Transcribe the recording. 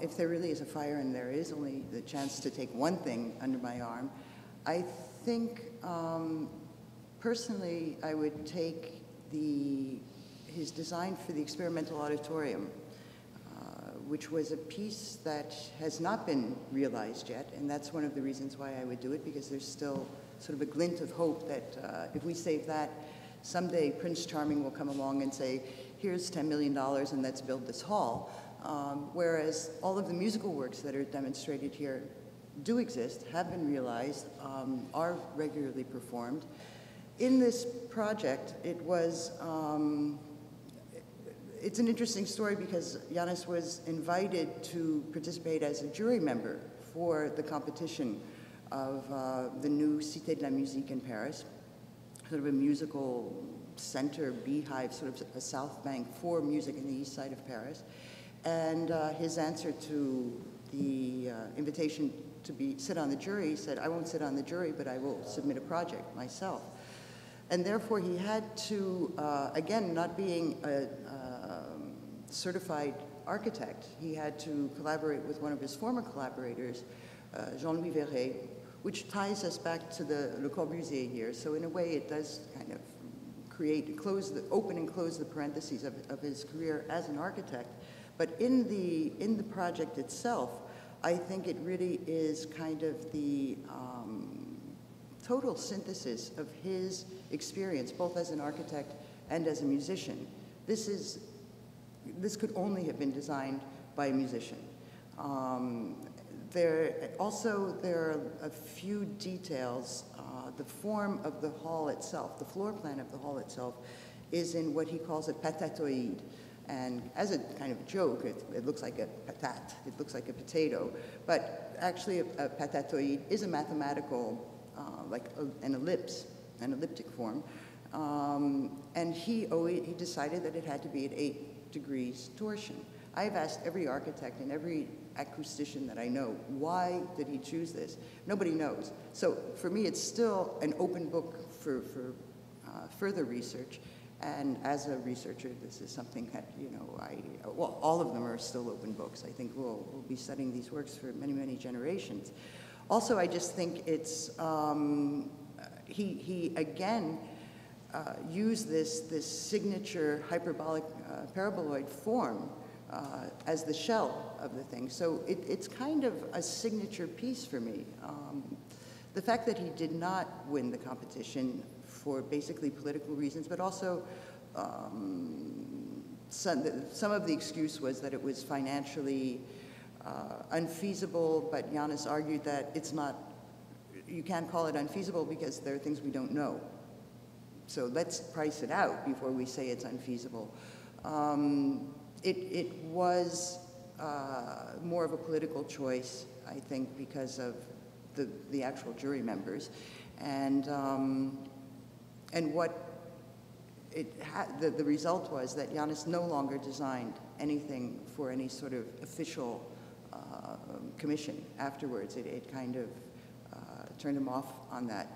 if there really is a fire and there is only the chance to take one thing under my arm, I think personally I would take his design for the experimental auditorium, which was a piece that has not been realized yet, and that's one of the reasons why I would do it, because there's still sort of a glint of hope that if we save that, someday Prince Charming will come along and say, here's $10 million and let's build this hall. Whereas all of the musical works that are demonstrated here do exist, have been realized, are regularly performed. In this project, it was, it's an interesting story because Iannis was invited to participate as a jury member for the competition of the new Cité de la Musique in Paris, sort of a musical center, beehive, sort of a South Bank for music in the east side of Paris. And his answer to the invitation to sit on the jury said, I won't sit on the jury, but I will submit a project myself. And therefore he had to, again, not being a certified architect, he had to collaborate with one of his former collaborators, Jean-Louis Verret, which ties us back to the Le Corbusier here. So in a way it does kind of open and close the parentheses of his career as an architect. But in the project itself, I think it really is kind of the total synthesis of his experience, both as an architect and as a musician. This could only have been designed by a musician. There are a few details. The form of the hall itself, the floor plan of the hall itself, is in what he calls a patatoid. And as a kind of joke, it looks like a patate, it looks like a potato. But actually a patatoid is a mathematical, like an ellipse, an elliptic form. And he decided that it had to be at 8 degrees torsion. I've asked every architect and every acoustician that I know, why did he choose this? Nobody knows. So for me, it's still an open book for further research. And as a researcher, this is something that, you know, well, all of them are still open books. I think we'll be studying these works for many, many generations. Also, I just think it's, he again used this signature hyperbolic paraboloid form as the shell of the thing. So it's kind of a signature piece for me. The fact that he did not win the competition for basically political reasons, but also some of the excuse was that it was financially unfeasible, but Iannis argued that it's not, you can't call it unfeasible because there are things we don't know. So let's price it out before we say it's unfeasible. It was more of a political choice, I think, because of the actual jury members. And what the result was that Iannis no longer designed anything for any sort of official commission afterwards. It kind of turned him off on that.